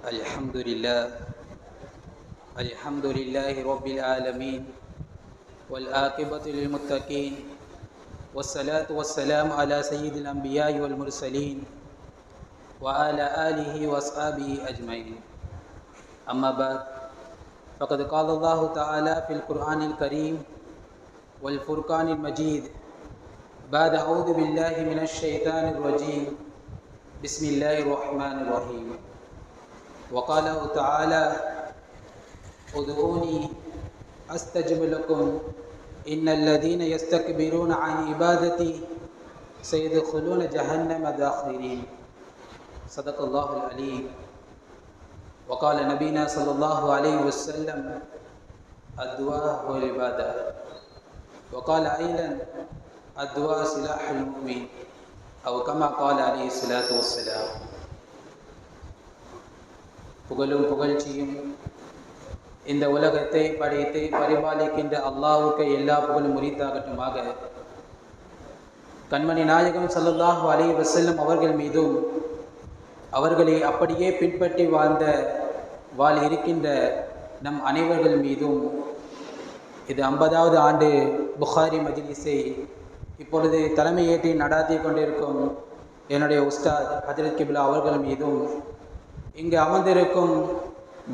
الحمد لله رب العالمين والعاقبة للمتقين والصلاة والسلام على سيد الأنبياء والمرسلين وعلى آله وأصحابه أجمعين. أما بعد، فقد قال الله تعالى في القرآن الكريم والفرقان المجيد بعد أعوذ بالله من الشيطان الرجيم بسم الله الرحمن الرحيم. وقال تعالى ادعوني أستجب لكم إن الذين يستكبرون عن عبادتي سيدخلون جهنم داخرين. صدق الله العليم. وقال نبينا صلى الله عليه وسلم الدعاء هو العبادة. وقال أيضا الدعاء سلاح المؤمن أو كما قال عليه الصلاة والسلام. புகழும் புகழ்ச்சியும் இந்த உலகத்தை படைத்து பரிபாலிக்கின்ற அல்லாஹ்வுக்கு எல்லா புகழும் உரித்தாகட்டுமாக. கண்மணி நாயகம் ஸல்லல்லாஹு அலைஹி வஸல்லம் அவர்கள் மீதும் அவர்களை அப்படியே பின்பற்றி இருக்கின்ற நம் அனைவர்கள் மீதும் இது 50வது ஆண்டு புகாரி மஜ்லிஸை இப்பொழுது தலைமையேற்றி நடாத்தி கொண்டிருக்கும் என்னுடைய உஸ்தாத் ஹஜ்ரத் கிப்லா அவர்கள் மீதும் இங்கு அமர்ந்திருக்கும்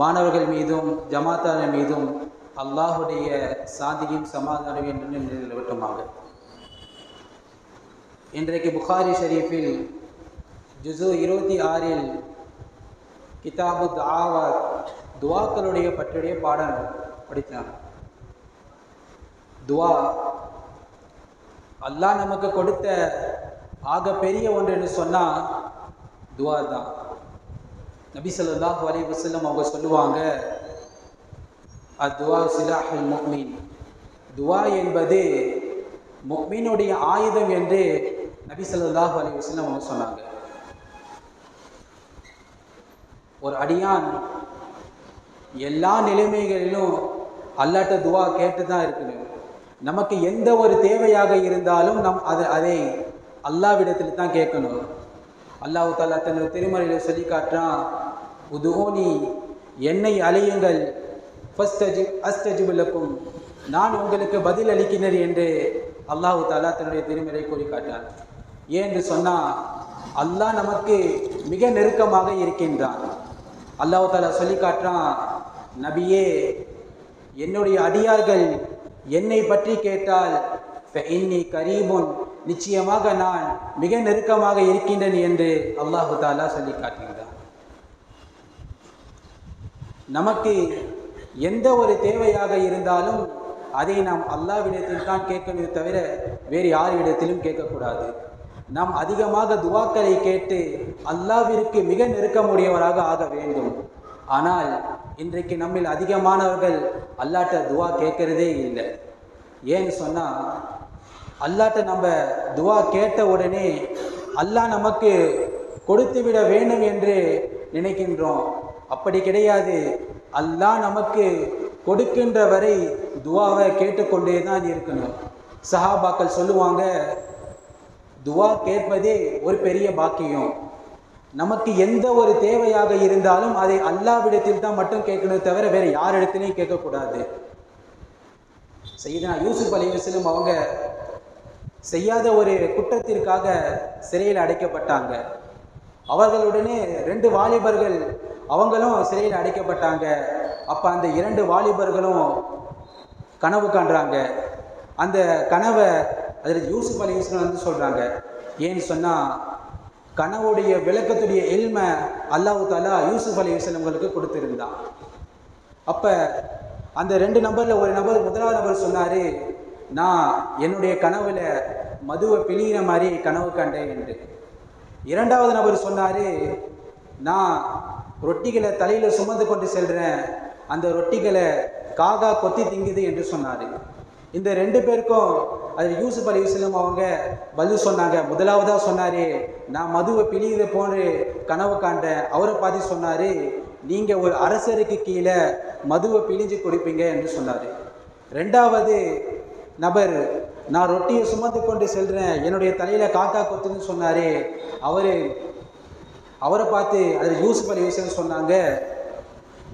மாணவர்கள் மீதும் ஜமாத்தார் மீதும் அல்லாஹுடைய சாந்தியும் சமாதானம் என்று நிலவட்டுமாக. இன்றைக்கு புகாரி ஷரீஃபில் ஜுஸு 26 கிதாபு துஆவத் துவாக்களுடைய பற்றிய பாடம் படித்தாங்க. துவா அல்லாஹ் நமக்கு கொடுத்த ஆக பெரிய ஒன்று என்று சொன்னால் துவா தான். நபி ஸல்லல்லாஹு அலைஹி வஸல்லம் அவங்க சொல்லுவாங்க, அத்துவா சிலாஹுல் முஃமின், துவா என்பது முஃமினுடைய ஆயுதம் என்று நபி ஸல்லல்லாஹு அலைஹி வஸல்லம் அவங்க சொன்னாங்க. ஒரு அடியான் எல்லா நிலைமைகளிலும் அல்லாஹ்ட்ட துவா கேட்டு தான் இருக்கணும். நமக்கு எந்த ஒரு தேவையாக இருந்தாலும் அதை அல்லாஹ்விடத்தில் தான் கேட்கணும். அல்லாஹ் தஆலா தனது திருமறையில் சொல்லி காட்டுறான், உதுஊனி, என்னை அழையுங்கள், அஸ்தஜிபு லக்கும், நான் உங்களுக்கு பதில் அளிக்கிறேன் என்று அல்லாஹ் தஆலா தன்னுடைய திருமறை கூறி காட்டுறான். ஏன் என்று சொன்னால் அல்லாஹ் நமக்கு மிக நெருக்கமாக இருக்கின்றான். அல்லாஹ் தஆலா சொல்லி காட்டுறான், நபியே, என்னுடைய அடியார்கள் என்னை பற்றி கேட்டால் இன்னி கரீபுன், நிச்சயமாக நான் மிக நெருக்கமாக இருக்கின்றேன் என்று அல்லாஹு தஆலா சொல்லி காட்டுகின்றான். நமக்கு எந்த ஒரு தேவையாக இருந்தாலும் அதை நாம் அல்லாஹ்விடத்தில் தான் கேட்கணுமே தவிர வேறு யாரிடத்திலும் கேட்கக்கூடாது. நாம் அதிகமாக துவாக்களை கேட்டு அல்லாஹ்விற்கு மிக நெருக்கமுடையவராக ஆக வேண்டும். ஆனால் இன்றைக்கு நம்மில் அதிகமானவர்கள் அல்லாஹ்ட்ட துவா கேட்கறதே இல்லை. ஏன்னு சொன்னால் அல்லாஹ்ட்ட நம்ம துவா கேட்ட உடனே அல்லாஹ் நமக்கு கொடுத்து விட வேண்டும் என்று நினைக்கின்றோம். அப்படி கிடையாது. அல்லாஹ் நமக்கு கொடுக்கின்ற வரை துவாவை கேட்டுக்கொண்டே தான் இருக்கணும். சஹாபாக்கள் சொல்லுவாங்க, துவா கேட்பதே ஒரு பெரிய பாக்கியம். நமக்கு எந்த ஒரு தேவையாக இருந்தாலும் அதை அல்லாஹ்விடத்தில் தான் மட்டும் கேட்கணும் தவிர வேறு யாரிடத்திலையும் கேட்கக்கூடாது. சையதுனா யூசுப் அலைஹிஸ்ஸலாம் அவங்க செய்யாத ஒரு குற்றத்திற்காக சிறையில் அடைக்கப்பட்டாங்க. அவர்களுடனே 2 வாலிபர்கள் அவங்களும் சிறையில் அடைக்கப்பட்டாங்க. அப்போ அந்த 2 வாலிபர்களும் கனவு காண்றாங்க. அந்த கனவை அதில் யூசுப் அலைஹிஸ்ஸலாம் வந்து சொல்கிறாங்க. ஏன்னு சொன்னால் கனவுடைய விளக்கத்துடைய இல்மை அல்லாஹ் தஆலா யூசுப் அலைஹிஸ்ஸலாம்களுக்கு கொடுத்திருந்தான். அப்போ அந்த 2 நபரில் ஒரு நபர், முதலாவது நபர் சொன்னார், நான் என்னுடைய கனவுல மதுவை பிழிகிற மாதிரி கனவு கண்டேன் என்று. 2வது நபர் சொன்னார், நான் ரொட்டிகளை தலையில் சுமந்து கொண்டு செல்கிறேன், அந்த ரொட்டிகளை காகா கொத்தி திங்குது என்று சொன்னார். இந்த 2 பேருக்கும் அதில் யூசுப் அலைஹிஸ்ஸலாம் அவங்க பதில் சொன்னாங்க. முதலாவதாக சொன்னார், நான் மதுவை பிழிகிற போன்று கனவு காண்டேன். அவரை பார்த்து சொன்னார், நீங்கள் ஒரு அரசருக்கு கீழே மதுவை பிழிஞ்சு குடிப்பீங்க என்று சொன்னார். 2வது நபர், நான் ரொட்டியை சுமந்து கொண்டு செல்கிறேன், என்னுடைய தலையில் காக்கா கொத்துன்னு சொன்னார். அவர் அவரை பார்த்து அதில் யூசுப் அலைஹிஸ்ஸலாம் சொன்னாங்க,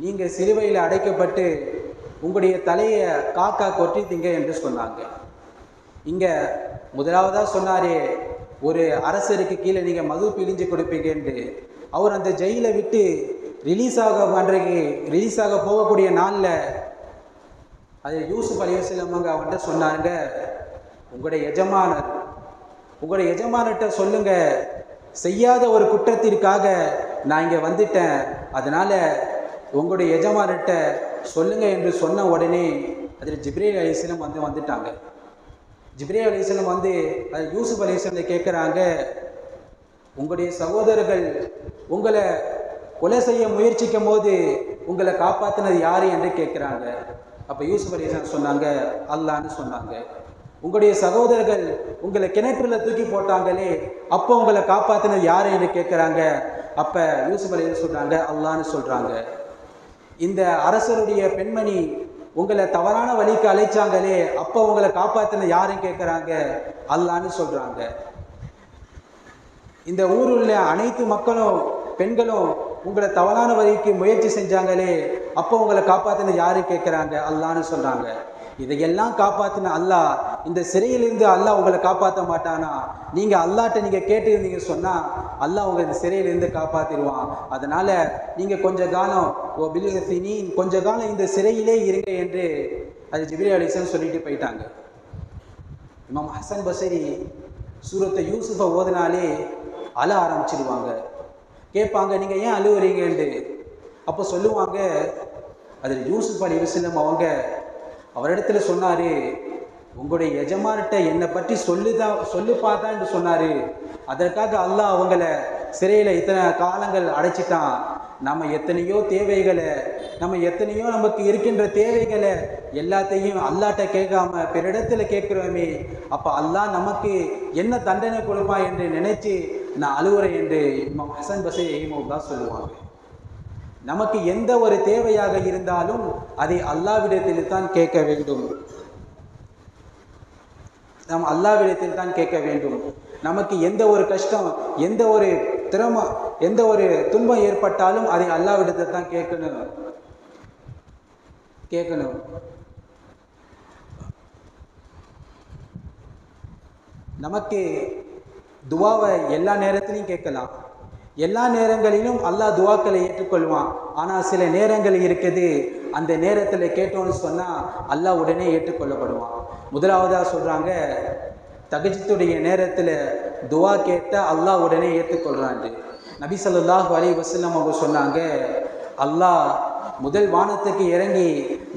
நீங்கள் சிலுவையில் அடைக்கப்பட்டு உங்களுடைய தலையை காக்கா கொட்டிட்டீங்க என்று சொன்னாங்க. இங்கே முதலாவதாக சொன்னாரே, ஒரு அரசருக்கு கீழே நீங்கள் மது பிழிஞ்சு கொடுப்பீங்க என்று. அவர் அந்த ஜெயிலை விட்டு ரிலீஸ் ஆக போகக்கூடிய நாளில் அது யூசுப் அலைஹிஸ்ஸலாம் அவன்கிட்ட சொன்னாங்க, உங்களுடைய எஜமானர்கிட்ட சொல்லுங்க, செய்யாத ஒரு குற்றத்திற்காக நான் இங்கே வந்துட்டேன், அதனால உங்களுடைய எஜமானர்கிட்ட சொல்லுங்க என்று சொன்ன உடனே அதில் ஜிப்ரீல் அலைஹிஸ்ஸலாம் வந்துட்டாங்க. ஜிப்ரீல் அலைஹிஸ்ஸலாம் அது யூசுப் அலைஹிஸ்ஸலாம் கேட்குறாங்க, உங்களுடைய சகோதரர்கள் உங்களை கொலை செய்ய முயற்சிக்கும் போது உங்களை காப்பாற்றினது யாரு என்று கேட்குறாங்க. அப்போ யூசுப் அலைஹிஸ்ஸலாம் சொன்னாங்க, அல்லாஹ்னு சொன்னாங்க. உங்களுடைய சகோதரர்கள் உங்களை கிணற்றுல தூக்கி போட்டாங்களே, அப்போ உங்களை காப்பாற்றினது யாரு என்று கேட்குறாங்க. அப்போ யூசுப் அலைஹிஸ்ஸலாம் சொல்கிறாங்க, அல்லாஹ்னு சொல்கிறாங்க. இந்த அரசருடைய பெண்மணி உங்களை தவறான வழிக்கு அழைச்சாங்களே, அப்போ உங்களை காப்பாற்றினது யாருன்னு கேட்குறாங்க, அல்லாஹ்னு சொல்கிறாங்க. இந்த ஊரில் உள்ள அனைத்து மக்களும் பெண்களும் உங்களை தவறான வழிக்கு முயற்சி செஞ்சாங்களே, அப்போ உங்களை காப்பாற்றினது யாரு கேட்குறாங்க, அல்லாஹ்னு சொல்கிறாங்க. இதையெல்லாம் காப்பாற்றின அல்லாஹ் இந்த சிறையிலிருந்து அல்லாஹ் உங்களை காப்பாற்ற மாட்டானா? நீங்கள் அல்லாஹ்ட்ட நீங்கள் கேட்டுருந்தீங்க சொன்னால் அல்லாஹ் உங்களை இந்த சிறையிலிருந்து காப்பாற்றிடுவான். அதனால் நீங்கள் கொஞ்ச காலம் இந்த சிறையிலே இருங்க என்று அது ஜிப்ரீல் அலைஹிஸ்ஸலாம் சொல்லிட்டு போயிட்டாங்க. இமாம் ஹசன் பஸ்ரி சூரத்தை யூசுஃபை ஓதினாலே அழ ஆரம்பிச்சிடுவாங்க. கேட்பாங்க, நீங்கள் ஏன் அழுவுறீங்கன்ட்டு. அப்போ சொல்லுவாங்க, அதில் யூசுப் அலைஹிஸ்ஸலாம் அவரிடத்துல சொன்னார், உங்களுடைய எஜமான்கிட்ட என்னை பற்றி சொல்லுப்பாதான் என்று சொன்னார். அதற்காக அல்லாஹ் அவங்கள சிறையில் இத்தனை காலங்கள் அடைச்சிட்டான். நம்ம எத்தனையோ நமக்கு இருக்கின்ற தேவைகளை எல்லாத்தையும் அல்லாஹ்ட்ட கேட்காம பிறரிடத்துல கேட்குறோமே, அப்போ அல்லாஹ் நமக்கு என்ன தண்டனை கொடுப்பான் என்று நினைச்சு நான் அழுவுறேன் என்று இமாம் ஹசன் பஸ்ரி ரஹிமஹுல்லாஹ் சொல்லுவாங்க. நமக்கு எந்த ஒரு தேவையாக இருந்தாலும் அதை அல்லாஹ்விடத்தில் தான் கேட்க வேண்டும். நாம் அல்லாஹ்விடத்தில் தான் கேட்க வேண்டும். நமக்கு எந்த ஒரு கஷ்டம், எந்த ஒரு துன்பம் ஏற்பட்டாலும் அதை அல்லாஹ்விடத்தில் தான் கேட்கணும். நமக்கு துவாவை எல்லா நேரத்திலையும் கேட்கலாம். எல்லா நேரங்களிலும் அல்லாஹ் துவாக்களை ஏற்றுக்கொள்வான். ஆனால் சில நேரங்கள் இருக்குது, அந்த நேரத்தில் கேட்டோன்னு சொன்னால் அல்லாஹ் உடனே ஏற்றுக்கொள்ளப்படுவான். முதலாவதாக சொல்கிறாங்க, தஹஜ்ஜுடைய நேரத்தில் துவா கேட்டால் அல்லாஹ் உடனே ஏற்றுக்கொள்கிறான். நபி ஸல்லல்லாஹு அலைஹி வஸல்லம் அவங்க சொன்னாங்க, அல்லாஹ் முதல் வானத்துக்கு இறங்கி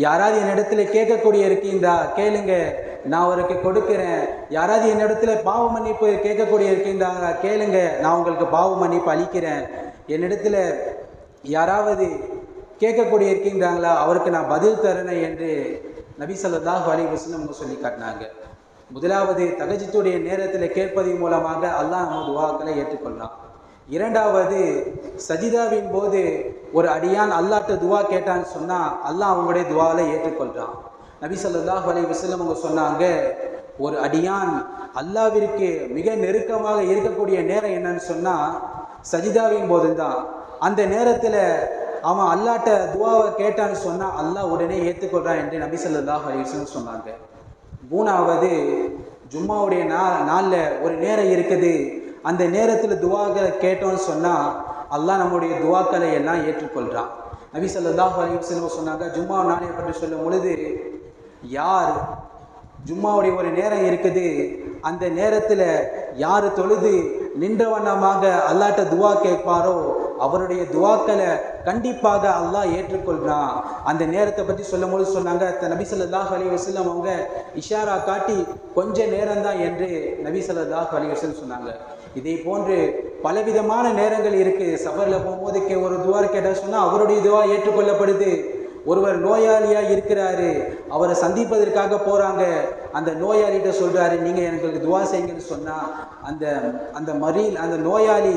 யாராவது என்னிடத்துல கேட்கக்கூடிய இருக்கீங்களா கேளுங்க, நான் அவருக்கு கொடுக்கிறேன். யாராவது என்னிடத்துல பாவ மன்னிப்பு கேட்கக்கூடிய இருக்கீங்களா கேளுங்க, நான் உங்களுக்கு பாவ மன்னிப்பு அளிக்கிறேன். என்னிடத்துல யாராவது கேட்கக்கூடிய இருக்கீங்களா, அவருக்கு நான் பதில் தரேன் என்று நபி ஸல்லல்லாஹு அலைஹி வஸல்லம் சொல்லி காட்டினாங்க. முதலாவது தஹஜ்ஜுடைய நேரத்தில் கேட்பதன் மூலமாக அல்லாஹ் நம்ம துவாக்களை ஏற்றுக்கொள்ளான். இரண்டாவது, சஜிதாவின் போது ஒரு அடியான் அல்லாஹ்ட்ட துவா கேட்டான்னு சொன்னால் அல்லாஹ் அவங்களுடைய துவாவை ஏற்றுக்கொள்கிறான். நபி ஸல்லல்லாஹு அலைஹி வஸல்லம் அவங்க சொன்னாங்க, ஒரு அடியான் அல்லாஹ்விற்கு மிக நெருக்கமாக இருக்கக்கூடிய நேரம் என்னன்னு சொன்னால் சஜிதாவின் போது தான். அந்த நேரத்தில் அவன் அல்லாஹ்ட்ட துவாவை கேட்டான்னு சொன்னால் அல்லாஹ் உடனே ஏற்றுக்கொள்கிறான் என்று நபி ஸல்லல்லாஹு அலைஹி வஸல்லம் சொன்னாங்க. மூணாவது, ஜும்மாவுடைய நாளில் ஒரு நேரம் இருக்குது, அந்த நேரத்தில் துவாக்களை கேட்டோன்னு சொன்னால் அல்லாஹ் நம்முடைய துவாக்களை எல்லாம் ஏற்றுக்கொள்கிறான். நபி ஸல்லல்லாஹு அலைஹி வஸல்லம் சொன்னாங்க, ஜும்மா நாளை பற்றி சொல்லும் பொழுது, யார் ஜும்மாவுடைய ஒரு நேரம் இருக்குது, அந்த நேரத்தில் யார் தொழுது நின்ற வண்ணமாக அல்லாஹ்ட்ட துவா கேட்பாரோ அவருடைய துவாக்களை கண்டிப்பாக அல்லாஹ் ஏற்றுக்கொள்கிறான். அந்த நேரத்தை பற்றி சொல்லும் போது சொன்னாங்க, நபி ஸல்லல்லாஹு அலைஹி வஸல்லம் அவங்க இஷாரா காட்டி கொஞ்ச நேரம் தான் என்று நபி ஸல்லல்லாஹு அலைஹி வஸல்லம் சொன்னாங்க. இதே போன்று பலவிதமான நேரங்கள் இருக்குது. சஃபரில் போகும்போது ஒரு துவா கேட்டால் சொன்னால் அவருடைய துவா ஏற்றுக்கொள்ளப்படுது. ஒருவர் நோயாளியாக இருக்கிறாரு, அவரை சந்திப்பதற்காக போகிறாங்க, அந்த நோயாளிகிட்ட சொல்கிறாரு, நீங்கள் எனக்கு துவா செய்யுங்கன்னு சொன்னால் அந்த நோயாளி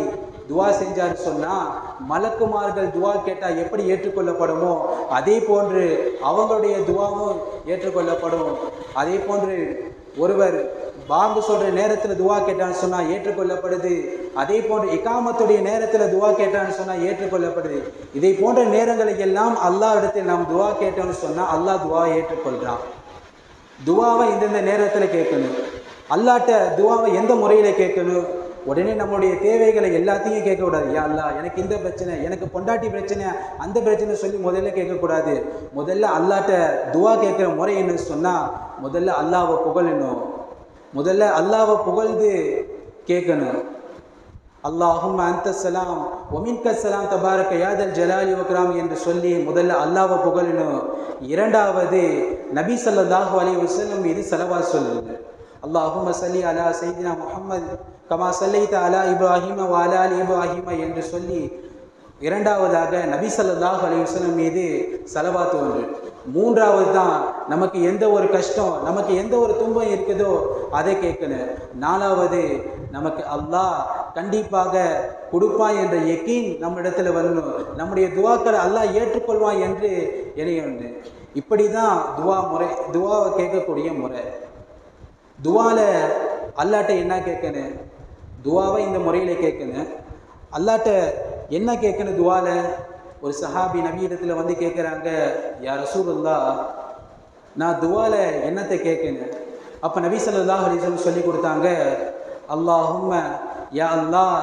துவா செஞ்சாரு சொன்னால் மலக்குமார்கள் துவா கேட்டால் எப்படி ஏற்றுக்கொள்ளப்படுமோ அதே போன்று அவங்களுடைய துவாவும் ஏற்றுக்கொள்ளப்படும். அதே போன்று ஒருவர் பாங்கு சொல்கிற நேரத்தில் துவா கேட்டான்னு சொன்னால் ஏற்றுக்கொள்ளப்படுது. அதே போன்று இகாமத்துடைய நேரத்தில் துவா கேட்டான்னு சொன்னால் ஏற்றுக்கொள்ளப்படுது. இதை போன்ற நேரங்களை எல்லாம் அல்லாஹ் இடத்தில் நாம் துவா கேட்டோம்னு சொன்னால் அல்லாஹ் துவா ஏற்றுக்கொள்கிறான். துவாவை இந்தந்த நேரத்தில் கேட்கணும். அல்லாட்ட துவாவை எந்த முறையில் கேட்கணும்? உடனே நம்மளுடைய தேவைகளை எல்லாத்தையும் கேட்கக்கூடாது. யா அல்லாஹ் எனக்கு இந்த பிரச்சனை, எனக்கு பொண்டாட்டி பிரச்சனை, அந்த பிரச்சனை சொல்லி முதல்ல கேட்கக்கூடாது. முதல்ல அல்லாட்ட துவா கேட்குற முறை என்னன்னு சொன்னால் முதல்ல அல்லாவை புகழணும். முதல்ல அல்லாவை புகழ்ந்து கேட்கணும். அல்லாஹும்ம அன்த ஸலாம் வ மின்க ஸலாம் தபாரக யா தல் ஜலாலி வ இக்ராம் என்று சொல்லி முதல்ல அல்லாவை புகழணும். இரண்டாவது நபி ஸல்லல்லாஹு அலைஹி வஸல்லம் மீது ஸலவாத் சொல்லணும். அல்லாஹும்ம ஸல்லி அலா சய்யிதினா முஹம்மத் கமா ஸல்லைத அலா இப்ராஹீம வ அலா ஆலி இப்ராஹீம என்று சொல்லி இரண்டாவதாக நபி ஸல்லல்லாஹு அலைஹி வஸல்லம் மீது ஸலவாத் ஒன்று. மூன்றாவது தான் நமக்கு எந்த ஒரு கஷ்டம், நமக்கு எந்த ஒரு துன்பம் இருக்குதோ அதை கேட்கணும். நாலாவது நமக்கு அல்லாஹ் கண்டிப்பாக கொடுப்பான் என்ற யக்கீன் நம்ம இடத்துல வரணும். நம்முடைய துவாக்களை அல்லாஹ் ஏற்றுக்கொள்வான் என்று எண்ணியொன்று. இப்படி தான் துவா முறை, துவாவை கேட்கக்கூடிய முறை. துவால அல்லாட்ட என்ன கேட்கணும்? துவாவை இந்த முறையில் கேட்கணும். அல்லாட்ட என்ன கேட்கணும் துவால? ஒரு சஹாபி நபி இடத்துல வந்து கேட்குறாங்க, யா ரசூலுல்லாஹ் நான் துவால என்னத்தை கேட்கணும்? அப்போ நபி ஸல்லல்லாஹு அலைஹி வஸல்லம் சொல்லி கொடுத்தாங்க, அல்லாஹும்ம யா அல்லாஹ்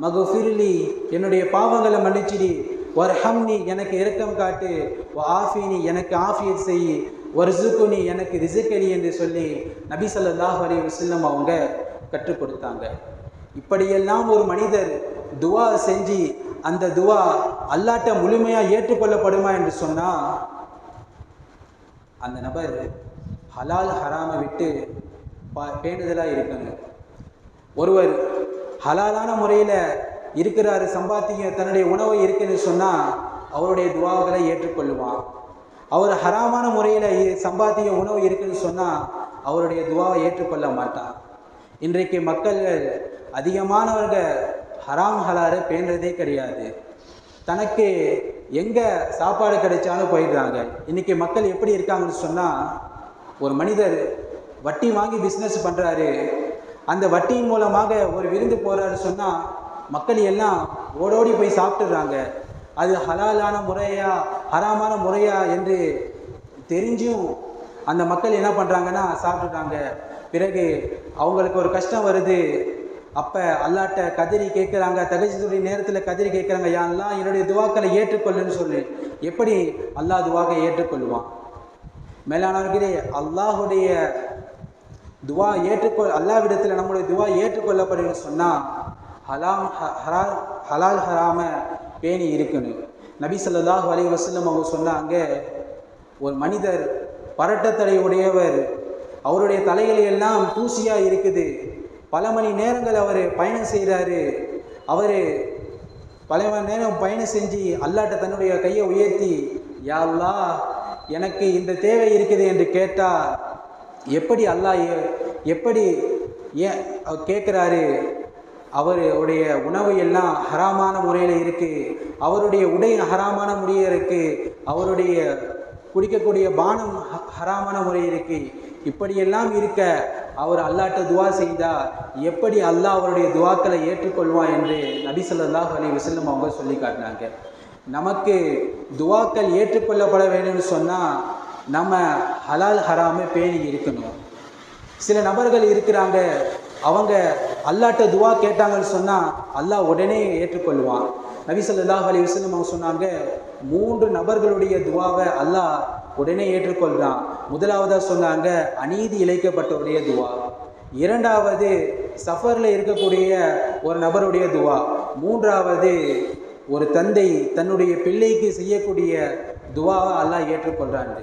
மக்ஃபிர்லி என்னுடைய பாவங்களை மன்னிச்சிடி, வர்ஹம்னி எனக்கு இரக்கம் காட்டு, வ ஆஃபினி எனக்கு ஆஃபியத் செய், வர்ஸுகுனி எனக்கு ரிஸ்க் அலி என்று சொல்லி நபி ஸல்லல்லாஹு அலைஹி வஸல்லம் அவங்க கற்றுக் கொடுத்தாங்க. இப்படியெல்லாம் ஒரு மனிதர் துவா செஞ்சு அந்த துவா அல்லாட்ட முழுமையாக ஏற்றுக்கொள்ளப்படுமா என்று சொன்னால் அந்த நபர் ஹலால் ஹராமை விட்டு பேணுதலாக இருக்கணும். ஒருவர் ஹலாலான முறையில் இருக்கிறாரு, சம்பாத்தியம் தன்னுடைய உணவை இருக்குன்னு சொன்னால் அவருடைய துவாக்களை ஏற்றுக்கொள்ளுவான். அவர் ஹராமான முறையில் சம்பாத்திய உணவு இருக்குன்னு சொன்னால் அவருடைய துவாவை ஏற்றுக்கொள்ள மாட்டான். இன்றைக்கு மக்கள்கள் அதிகமானவர்கள் ஹராம் ஹலாலை பேணுறதே கிடையாது. தனக்கு எங்கே சாப்பாடு கிடைச்சாலும் போயிடுறாங்க. இன்றைக்கி மக்கள் எப்படி இருக்காங்கன்னு சொன்னால், ஒரு மனிதர் வட்டி வாங்கி பிஸ்னஸ் பண்ணுறாரு, அந்த வட்டியின் மூலமாக ஒரு விருந்து போகிறாரு சொன்னால் மக்கள் எல்லாம் ஓடோடி போய் சாப்பிட்டுடுறாங்க. அது ஹலாலான முறையா ஹராமான முறையா என்று தெரிஞ்சும் அந்த மக்கள் என்ன பண்ணுறாங்கன்னா சாப்பிட்டுட்டாங்க. பிறகு அவங்களுக்கு ஒரு கஷ்டம் வருது. அப்போ அல்லாட்ட கதறி கேட்குறாங்க, தகஜுடைய நேரத்தில் கதறி கேட்குறாங்க, யா அல்லாஹ் என்னுடைய துவாக்களை ஏற்றுக்கொள்ளுன்னு சொல்லி. எப்படி அல்லாஹ் துவாக்கை ஏற்றுக்கொள்வான்? மேலானவர்களே, அல்லாஹுடைய துவா அல்லாஹ்விடத்தில் நம்முடைய துவா ஏற்றுக்கொள்ளப்படுன்னு சொன்னால் ஹலால் ஹராம பேணி இருக்கணும். நபி ஸல்லல்லாஹு அலைஹி வஸல்லம் அவங்க சொன்னாங்க, ஒரு மனிதர் பரட்டத்தலை உடையவர், அவருடைய தலைகளை எல்லாம் தூசியாக இருக்குது, பல மணி நேரங்கள் அவர் பயணம் செய்கிறாரு. அவர் பல மணி நேரம் பயணம் செஞ்சு அல்லாட்ட தன்னுடைய கையை உயர்த்தி, யா அல்லாஹ் எனக்கு இந்த தேவை இருக்குது என்று கேட்டால் எப்படி அல்லாஹ் எப்படி ஏன் கேட்குறாரு? அவருடைய உணவு எல்லாம் ஹராமான முறையில் இருக்குது, அவருடைய உடை ஹராமான முறையில் இருக்குது, அவருடைய குடிக்கக்கூடிய பானம் ஹராமான முறை இருக்குது. இப்படியெல்லாம் இருக்க அவர் அல்லாட்ட துவா செய்தால் எப்படி அல்லாஹ் அவருடைய துவாக்களை ஏற்றுக்கொள்வான் என்று நபி ஸல்லல்லாஹு அலைஹி வஸல்லம் அவங்க சொல்லி காட்டினாங்க. நமக்கு துவாக்கள் ஏற்றுக்கொள்ளப்பட வேண்டும்னு சொன்னால் நம்ம ஹலால் ஹராமை பேணி இருக்கணும். சில நபர்கள் இருக்கிறாங்க, அவங்க அல்லாட்ட துவா கேட்டாங்கன்னு சொன்னால் அல்லாஹ் உடனே ஏற்றுக்கொள்வான். நபி ஸல்லல்லாஹு அலைஹி வஸல்லம் அவங்க சொன்னாங்க, 3 நபர்களுடைய துவாவை அல்லாஹ் உடனே ஏற்றுக்கொள்கிறான். முதலாவதாக சொன்னாங்க அநீதி இழைக்கப்பட்டவருடைய துவா, இரண்டாவது சஃபரில் இருக்கக்கூடிய ஒரு நபருடைய துவா, மூன்றாவது ஒரு தந்தை தன்னுடைய பிள்ளைக்கு செய்யக்கூடிய துவாவை அல்லாஹ் ஏற்றுக்கொள்கிறான்.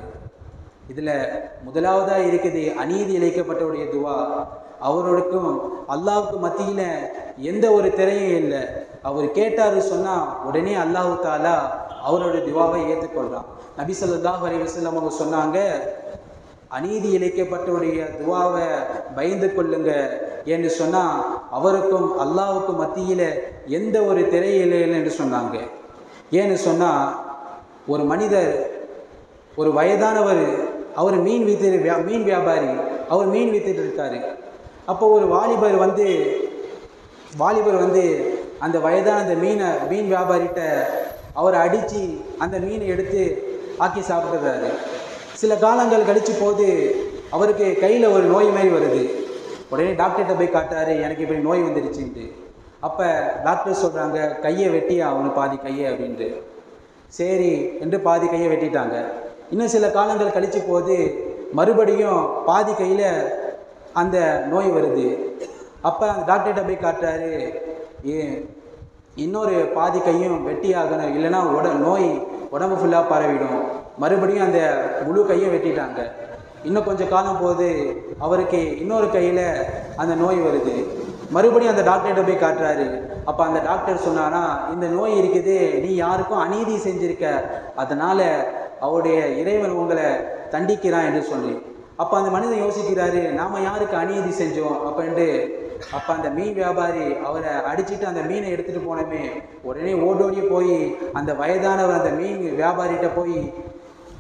இதில் முதலாவதாக இருக்குது அநீதி இழைக்கப்பட்டவருடைய துவா. அவருக்கும் அல்லாஹ்வுக்கு மத்தியில் எந்த ஒரு திரையும் இல்லை. அவர் கேட்டார் சொன்னால் உடனே அல்லாஹு தாலா அவருடைய துவாவை ஏற்றுக்கொள்கிறான். நபி ஸல்லல்லாஹு அலைஹி வஸல்லம் அவங்க சொன்னாங்க, அநீதி இழைக்கப்பட்டவருடைய துவாவை பயந்து கொள்ளுங்க என்று சொன்னால் அவருக்கும் அல்லாஹ்வுக்கும் மத்தியில் எந்த ஒரு திரையும் இல்லை என்று சொன்னாங்க. ஏன்னு சொன்னால், ஒரு மனிதர், ஒரு வயதானவர், அவர் மீன் வியாபாரி, அவர் மீன் வித்துட்டு இருக்காரு. அப்போ ஒரு வாலிபர் வந்து வாலிபர் வந்து அந்த வயதான அந்த மீன் வியாபாரிகிட்ட அவரை அடித்து அந்த மீனை எடுத்து ஆக்கி சாப்பிட்றாரு. சில காலங்கள் கழிச்சு போது அவருக்கு கையில் ஒரு நோய் மாதிரி வருது. உடனே டாக்டர்கிட்ட போய் காட்டாரு, எனக்கு இப்படி நோய் வந்துடுச்சுன்ட்டு. அப்போ டாக்டர் சொல்கிறாங்க, கையை வெட்டியா அவனு பாதி கையை அப்படின்ட்டு. சரி என்று பாதி கையை வெட்டிட்டாங்க. இன்னும் சில காலங்கள் கழிச்சு போது மறுபடியும் பாதி கையில் அந்த நோய் வருது. அப்போ அந்த டாக்டர்கிட்ட போய் காட்டுறாரு, இன்னொரு பாதி கையும் வெட்டி ஆகணும், இல்லைன்னா நோய் உடம்பு ஃபுல்லாக பரவிடும். மறுபடியும் அந்த முழு கையை வெட்டிட்டாங்க. இன்னும் கொஞ்சம் காலம் போது அவருக்கு இன்னொரு கையில் அந்த நோய் வருது. மறுபடியும் அந்த டாக்டர்கிட்ட போய் காட்டுறாரு. அப்போ அந்த டாக்டர் சொன்னானா, இந்த நோய் இருக்குது, நீ யாருக்கும் அநீதி செஞ்சிருக்க, அதனால் அவருடைய இறைவன் உங்களை தண்டிக்கிறான் என்று சொல்லி. அப்போ அந்த மனிதன் யோசிக்கிறாரு, நாம் யாருக்கு அநீதி செஞ்சோம் அப்படின்ட்டு. அப்போ அந்த மீன் வியாபாரி அவரை அடிச்சுட்டு அந்த மீனை எடுத்துகிட்டு போனமே, உடனே ஓடோடி போய் அந்த வயதானவர் அந்த மீன் வியாபாரிகிட்ட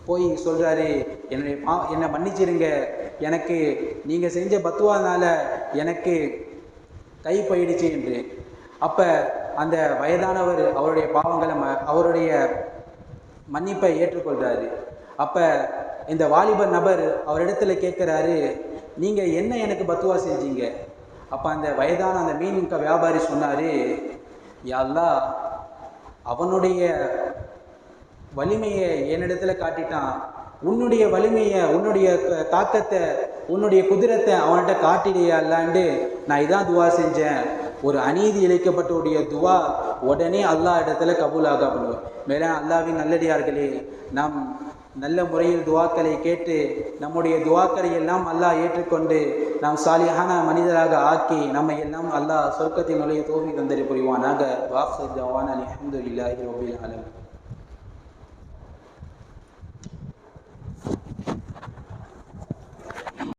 போய் சொல்கிறாரு, என்னை மன்னிச்சிருங்க, எனக்கு நீங்கள் செஞ்ச பத்துவானால எனக்கு கை போயிடுச்சு என்று. அப்போ அந்த வயதானவர் அவருடைய பாவங்களை அவருடைய மன்னிப்பை ஏற்றுக்கொள்கிறாரு. அப்போ இந்த வாலிபர் நபர் அவரிடத்துல கேட்குறாரு, நீங்கள் என்ன எனக்கு பத்துவா செஞ்சீங்க? அப்போ அந்த வயதான அந்த மீன் வியாபாரி சொன்னார், யா அல்லாஹ், அவனுடைய வலிமையை என்னிடத்துல காட்டிட்டான், உன்னுடைய வலிமையை, உன்னுடைய தாக்கத்தை, உன்னுடைய குதிரத்தை அவன்கிட்ட காட்டிடையா இல்லாண்டு நான் இதான் துவா செஞ்சேன். ஒரு அநீதி இழைக்கப்பட்டவுடைய துவா உடனே அல்லாஹ் இடத்துல கபூலாகப்படும். மேலே அல்லாஹ்வின் நல்லடியார்களே, நாம் நல்ல முறையில் துவாக்களை கேட்டு நம்முடைய துவாக்களை எல்லாம் அல்லாஹ் ஏற்றுக்கொண்டு நாம் சாலிஹான மனிதராக ஆக்கி நம்மை எல்லாம் அல்லாஹ் சொர்க்கத்தின் நுழைய தௌஃபீக் தந்தரி புரிவானாக. வாஃபிர் தஅவானா அல்ஹம்துலில்லாஹி ரப்பில் ஆலமீன்.